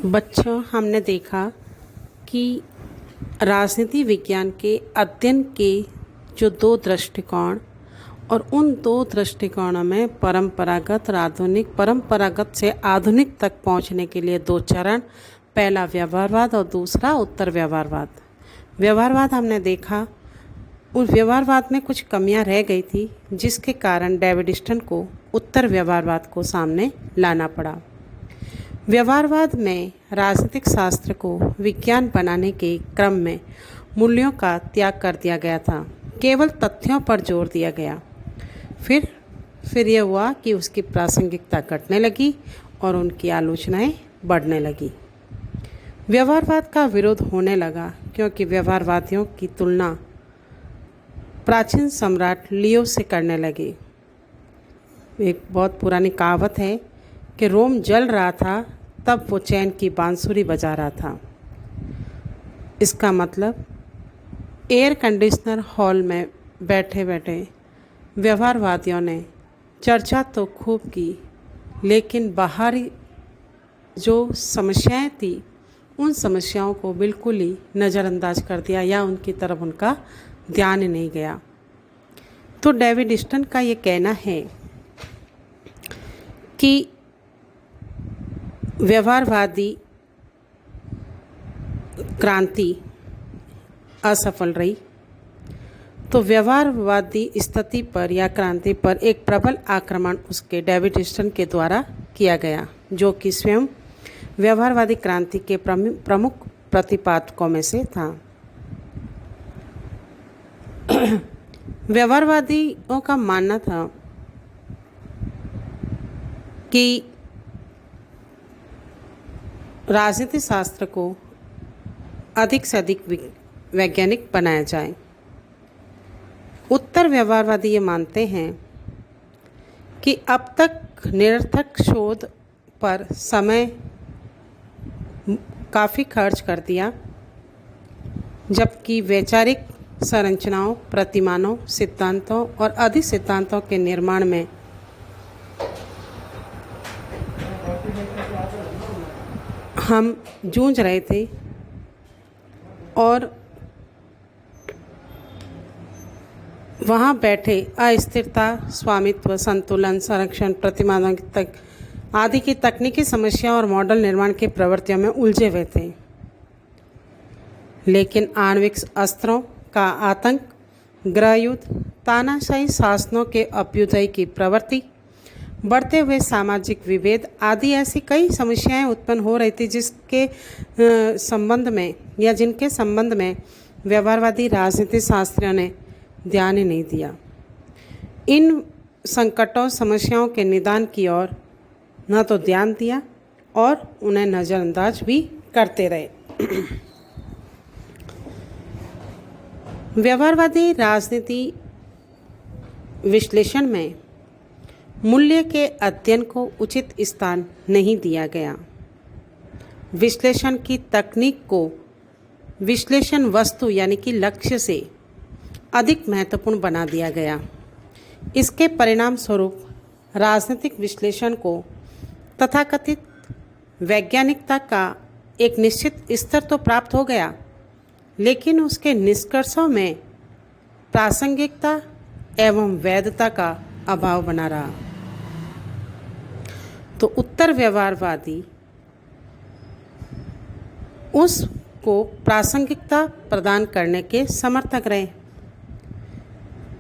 बच्चों, हमने देखा कि राजनीति विज्ञान के अध्ययन के जो दो दृष्टिकोण और उन दो दृष्टिकोणों में परंपरागत से आधुनिक तक पहुंचने के लिए दो चरण, पहला व्यवहारवाद और दूसरा उत्तर व्यवहारवाद। व्यवहारवाद हमने देखा, उस व्यवहारवाद में कुछ कमियां रह गई थी जिसके कारण डेविड स्टन को उत्तर व्यवहारवाद को सामने लाना पड़ा। व्यवहारवाद में राजनीतिक शास्त्र को विज्ञान बनाने के क्रम में मूल्यों का त्याग कर दिया गया था, केवल तथ्यों पर जोर दिया गया। फिर यह हुआ कि उसकी प्रासंगिकता घटने लगी और उनकी आलोचनाएं बढ़ने लगी। व्यवहारवाद का विरोध होने लगा क्योंकि व्यवहारवादियों की तुलना प्राचीन सम्राट लियो से करने लगे। एक बहुत पुरानी कहावत है कि रोम जल रहा था तब वो चैन की बांसुरी बजा रहा था। इसका मतलब एयर कंडीशनर हॉल में बैठे बैठे व्यवहारवादियों ने चर्चा तो खूब की, लेकिन बाहरी जो समस्याएं थी उन समस्याओं को बिल्कुल ही नज़रअंदाज कर दिया या उनकी तरफ उनका ध्यान ही नहीं गया। तो डेविड स्टन का ये कहना है कि व्यवहारवादी क्रांति असफल रही। तो व्यवहारवादी स्थिति पर या क्रांति पर एक प्रबल आक्रमण उसके डेविड स्टन के द्वारा किया गया, जो कि स्वयं व्यवहारवादी क्रांति के प्रमुख प्रतिपादकों में से था। व्यवहारवादियों का मानना था कि राजनीति शास्त्र को अधिक से अधिक वैज्ञानिक बनाया जाए। उत्तर व्यवहारवादी ये मानते हैं कि अब तक निरर्थक शोध पर समय काफ़ी खर्च कर दिया, जबकि वैचारिक संरचनाओं, प्रतिमानों, सिद्धांतों और अधिक सिद्धांतों के निर्माण में हम जूझ रहे थे और वहाँ बैठे अस्थिरता, स्वामित्व, संतुलन, संरक्षण, प्रतिमानों तक आदि की तकनीकी समस्याओं और मॉडल निर्माण की प्रवृत्तियों में उलझे हुए थे। लेकिन आणविक अस्त्रों का आतंक, गृहयुद्ध, तानाशाही शासनों के अभ्युदय की प्रवृत्ति, बढ़ते हुए सामाजिक विभेद आदि ऐसी कई समस्याएं उत्पन्न हो रही थी जिनके संबंध में व्यवहारवादी राजनीति शास्त्रियों ने ध्यान ही नहीं दिया। इन संकटों, समस्याओं के निदान की ओर न तो ध्यान दिया और उन्हें नज़रअंदाज भी करते रहे। व्यवहारवादी राजनीति विश्लेषण में मूल्य के अध्ययन को उचित स्थान नहीं दिया गया। विश्लेषण की तकनीक को विश्लेषण वस्तु यानी कि लक्ष्य से अधिक महत्वपूर्ण बना दिया गया। इसके परिणाम स्वरूप राजनीतिक विश्लेषण को तथाकथित वैज्ञानिकता का एक निश्चित स्तर तो प्राप्त हो गया, लेकिन उसके निष्कर्षों में प्रासंगिकता एवं वैधता का अभाव बना रहा। तो उत्तर व्यवहारवादी उसको प्रासंगिकता प्रदान करने के समर्थक रहे।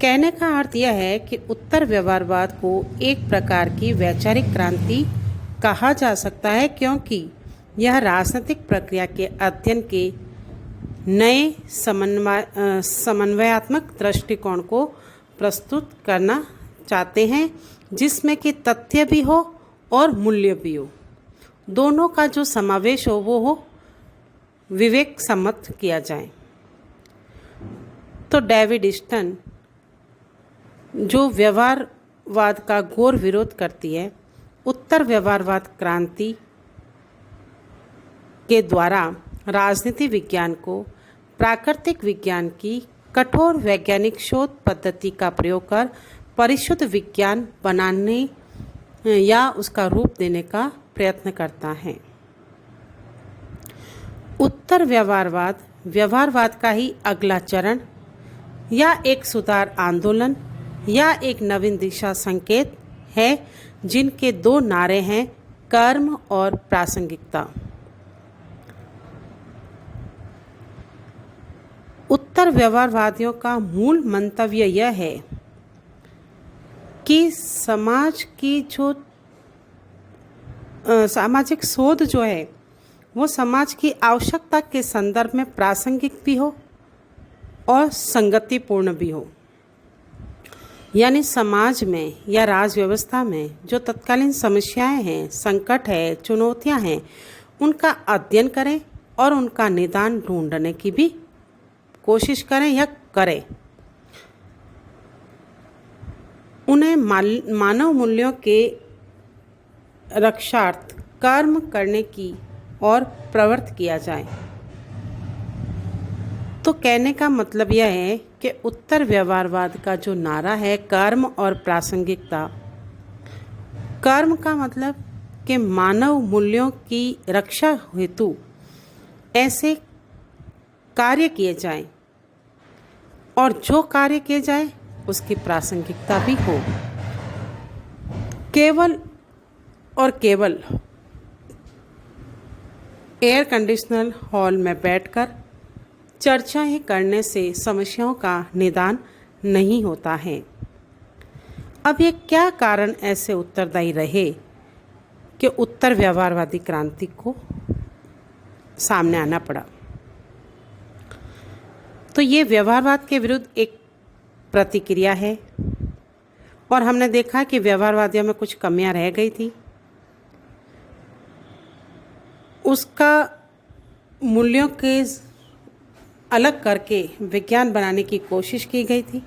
कहने का अर्थ यह है कि उत्तर व्यवहारवाद को एक प्रकार की वैचारिक क्रांति कहा जा सकता है, क्योंकि यह राजनीतिक प्रक्रिया के अध्ययन के नए समन्वयात्मक दृष्टिकोण को प्रस्तुत करना चाहते हैं, जिसमें कि तथ्य भी हो और मूल्य भी हो, दोनों का जो समावेश हो वो हो विवेक सम्मत किया जाए। तो डेविड स्टन जो व्यवहारवाद का घोर विरोध करती है, उत्तर व्यवहारवाद क्रांति के द्वारा राजनीति विज्ञान को प्राकृतिक विज्ञान की कठोर वैज्ञानिक शोध पद्धति का प्रयोग कर परिशुद्ध विज्ञान बनाने या उसका रूप देने का प्रयत्न करता है। उत्तर व्यवहारवाद व्यवहारवाद का ही अगला चरण या एक सुधार आंदोलन या एक नवीन दिशा संकेत है, जिनके दो नारे हैं, कर्म और प्रासंगिकता। उत्तर व्यवहारवादियों का मूल मंतव्य यह है कि समाज की जो सामाजिक शोध जो है वो समाज की आवश्यकता के संदर्भ में प्रासंगिक भी हो और संगतिपूर्ण भी हो। यानी समाज में या राज व्यवस्था में जो तत्कालीन समस्याएं हैं, संकट है, चुनौतियां हैं, उनका अध्ययन करें और उनका निदान ढूंढने की भी कोशिश करें या करें। उन्हें मानव मूल्यों के रक्षार्थ कर्म करने की और प्रवृत्त किया जाए। तो कहने का मतलब यह है कि उत्तर व्यवहारवाद का जो नारा है, कर्म और प्रासंगिकता। कर्म का मतलब कि मानव मूल्यों की रक्षा हेतु ऐसे कार्य किए जाएं और जो कार्य किए जाए उसकी प्रासंगिकता भी हो। केवल और केवल एयर कंडीशनर हॉल में बैठकर चर्चाएं करने से समस्याओं का निदान नहीं होता है। अब ये क्या कारण ऐसे उत्तरदायी रहे कि उत्तर व्यवहारवादी क्रांति को सामने आना पड़ा? तो ये व्यवहारवाद के विरुद्ध एक प्रतिक्रिया है और हमने देखा कि व्यवहारवादियों में कुछ कमियां रह गई थी। उसका मूल्यों के अलग करके विज्ञान बनाने की कोशिश की गई थी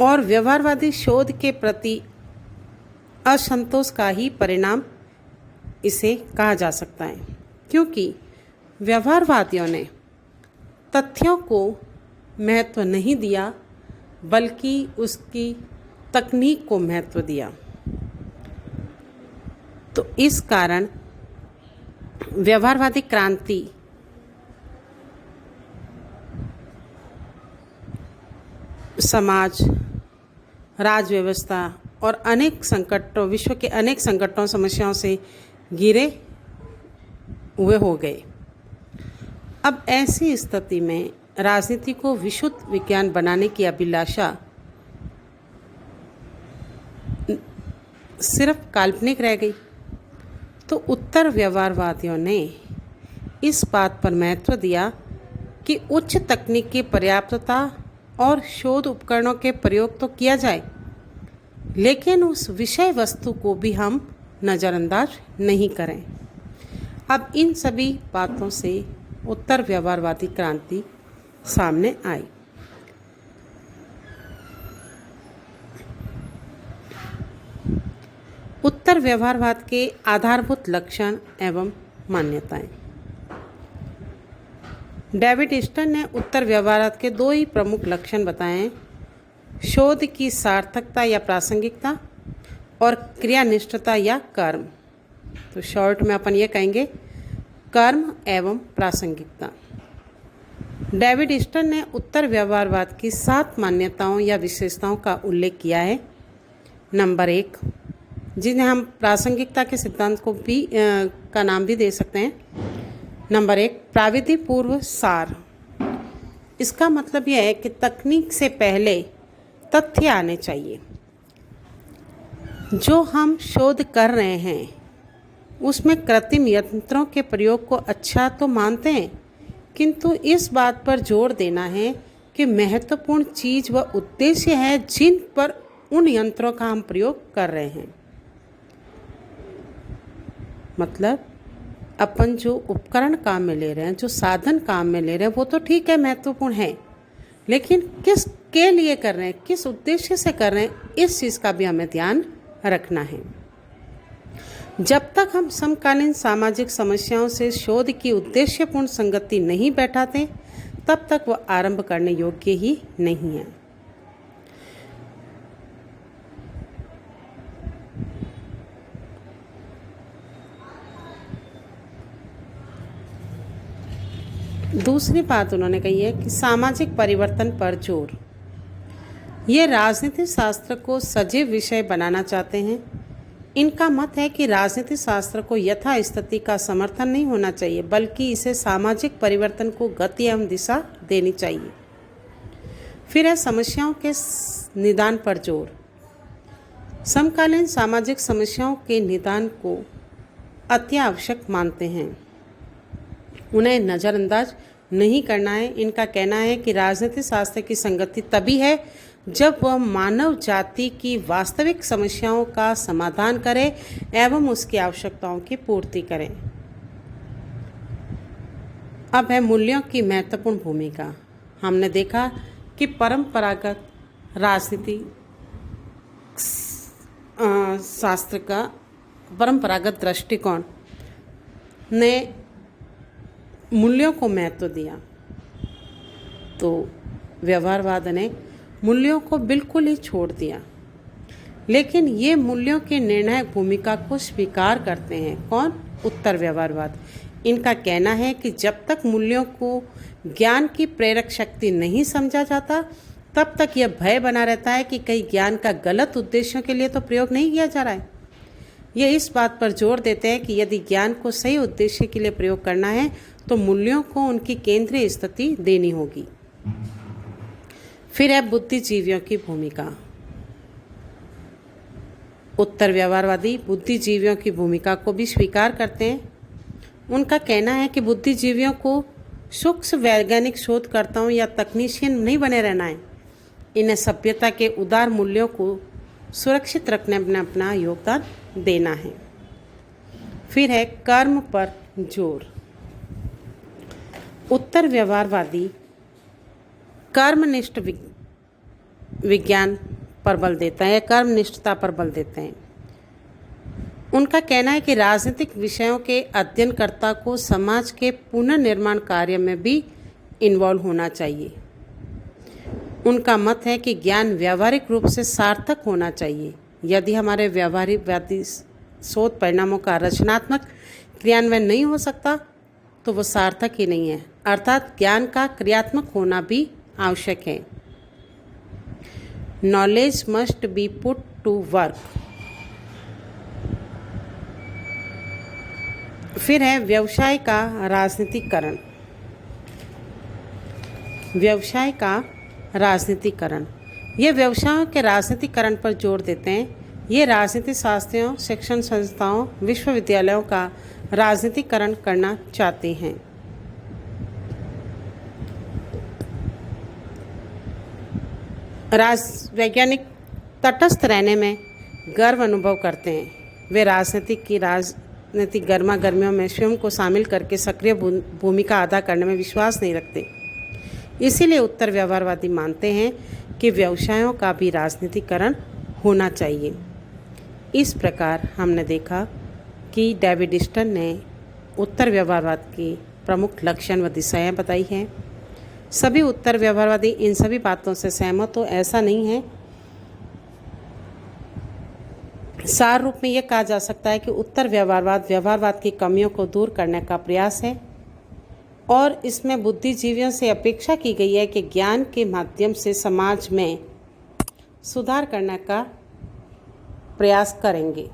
और व्यवहारवादी शोध के प्रति असंतोष का ही परिणाम इसे कहा जा सकता है, क्योंकि व्यवहारवादियों ने तथ्यों को महत्व नहीं दिया बल्कि उसकी तकनीक को महत्व दिया। तो इस कारण व्यवहारवादी क्रांति समाज, राज व्यवस्था और अनेक संकटों, विश्व के अनेक संकटों, समस्याओं से घिरे हुए हो गए। अब ऐसी स्थिति में राजनीति को विशुद्ध विज्ञान बनाने की अभिलाषा सिर्फ काल्पनिक रह गई। तो उत्तर व्यवहारवादियों ने इस बात पर महत्व दिया कि उच्च तकनीक की पर्याप्तता और शोध उपकरणों के प्रयोग तो किया जाए, लेकिन उस विषय वस्तु को भी हम नज़रअंदाज नहीं करें। अब इन सभी बातों से उत्तर व्यवहारवादी क्रांति सामने आई। उत्तर व्यवहारवाद के आधारभूत लक्षण एवं मान्यताएं। डेविड स्टन ने उत्तर व्यवहारवाद के दो ही प्रमुख लक्षण बताए, शोध की सार्थकता या प्रासंगिकता और क्रियानिष्ठता या कर्म। तो शॉर्ट में अपन ये कहेंगे कर्म एवं प्रासंगिकता। डेविड स्टन ने उत्तर व्यवहारवाद की 7 मान्यताओं या विशेषताओं का उल्लेख किया है। नंबर 1, जिन्हें हम प्रासंगिकता के सिद्धांत को भी का नाम भी दे सकते हैं। नंबर 1, प्राविधि पूर्व सार। इसका मतलब यह है कि तकनीक से पहले तथ्य आने चाहिए। जो हम शोध कर रहे हैं उसमें कृत्रिम यंत्रों के प्रयोग को अच्छा तो मानते हैं, किंतु इस बात पर जोर देना है कि महत्वपूर्ण चीज़ व उद्देश्य है जिन पर उन यंत्रों का हम प्रयोग कर रहे हैं। मतलब अपन जो उपकरण काम में ले रहे हैं, जो साधन काम में ले रहे हैं, वो तो ठीक है, महत्वपूर्ण है, लेकिन किस के लिए कर रहे हैं, किस उद्देश्य से कर रहे हैं, इस चीज़ का भी हमें ध्यान रखना है। जब तक हम समकालीन सामाजिक समस्याओं से शोध की उद्देश्यपूर्ण संगति नहीं बैठाते, तब तक वह आरंभ करने योग्य ही नहीं है। दूसरी बात उन्होंने कही है कि सामाजिक परिवर्तन पर जोर। ये राजनीति शास्त्र को सजीव विषय बनाना चाहते हैं। इनका मत है कि राजनीति शास्त्र को यथास्थिति का समर्थन नहीं होना चाहिए, बल्कि इसे सामाजिक परिवर्तन को गति एवं दिशा देनी चाहिए। फिर है समस्याओं के निदान पर जोर। समकालीन सामाजिक समस्याओं के निदान को अति आवश्यक मानते हैं, उन्हें नज़रअंदाज नहीं करना है। इनका कहना है कि राजनीति शास्त्र की संगति तभी है जब वह मानव जाति की वास्तविक समस्याओं का समाधान करे एवं उसकी आवश्यकताओं की पूर्ति करे। अब है मूल्यों की महत्वपूर्ण भूमिका। हमने देखा कि परंपरागत राजनीति शास्त्र का परंपरागत दृष्टिकोण ने मूल्यों को महत्व दिया, तो व्यवहारवाद ने मूल्यों को बिल्कुल ही छोड़ दिया। लेकिन ये मूल्यों की निर्णायक भूमिका को स्वीकार करते हैं। कौन? उत्तर व्यवहारवाद। इनका कहना है कि जब तक मूल्यों को ज्ञान की प्रेरक शक्ति नहीं समझा जाता, तब तक यह भय बना रहता है कि कहीं ज्ञान का गलत उद्देश्यों के लिए तो प्रयोग नहीं किया जा रहा है। ये इस बात पर जोर देते हैं कि यदि ज्ञान को सही उद्देश्य के लिए प्रयोग करना है तो मूल्यों को उनकी केंद्रीय स्थिति देनी होगी। फिर है बुद्धिजीवियों की भूमिका। उत्तर व्यवहारवादी बुद्धिजीवियों की भूमिका को भी स्वीकार करते हैं। उनका कहना है कि बुद्धिजीवियों को सूक्ष्म वैज्ञानिक शोधकर्ताओं या तकनीशियन नहीं बने रहना है। इन्हें सभ्यता के उदार मूल्यों को सुरक्षित रखने में अपना योगदान देना है। फिर है कर्म पर जोर। उत्तर व्यवहारवादी कर्मनिष्ठ विज्ञान पर बल देता है, कर्मनिष्ठता पर बल देते हैं। उनका कहना है कि राजनीतिक विषयों के अध्ययनकर्ता को समाज के पुनर्निर्माण कार्य में भी इन्वॉल्व होना चाहिए। उनका मत है कि ज्ञान व्यावहारिक रूप से सार्थक होना चाहिए। यदि हमारे व्यवहारिकवादी शोध परिणामों का रचनात्मक क्रियान्वयन नहीं हो सकता तो वो सार्थक ही नहीं है। अर्थात ज्ञान का क्रियात्मक होना भी आवश्यक है। Knowledge must be put to work. फिर है व्यवसाय का राजनीतिकरण। व्यवसाय का राजनीतिकरण। ये व्यवसायों के राजनीतिकरण पर जोर देते हैं। ये राजनीति शास्त्रियों, शिक्षण संस्थाओं, विश्वविद्यालयों का राजनीतिकरण करना चाहते हैं। वैज्ञानिक तटस्थ रहने में गर्व अनुभव करते हैं। वे राजनीतिक गर्मा गर्मियों में स्वयं को शामिल करके सक्रिय भूमिका अदा करने में विश्वास नहीं रखते। इसीलिए उत्तर व्यवहारवादी मानते हैं कि व्यवसायों का भी राजनीतिकरण होना चाहिए। इस प्रकार हमने देखा कि डेविड स्टन ने उत्तर व्यवहारवाद की प्रमुख लक्षण व दिशाएं बताई हैं। सभी उत्तर व्यवहारवादी इन सभी बातों से सहमत हो, ऐसा नहीं है। सार रूप में यह कहा जा सकता है कि उत्तर व्यवहारवाद की कमियों को दूर करने का प्रयास है और इसमें बुद्धिजीवियों से अपेक्षा की गई है कि ज्ञान के माध्यम से समाज में सुधार करने का प्रयास करेंगे।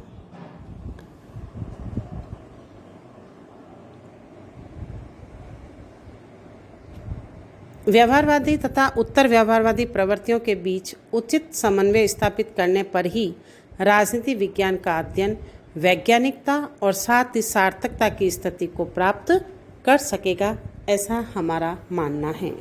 व्यवहारवादी तथा उत्तर व्यवहारवादी प्रवृत्तियों के बीच उचित समन्वय स्थापित करने पर ही राजनीति विज्ञान का अध्ययन वैज्ञानिकता और साथ ही सार्थकता की स्थिति को प्राप्त कर सकेगा, ऐसा हमारा मानना है।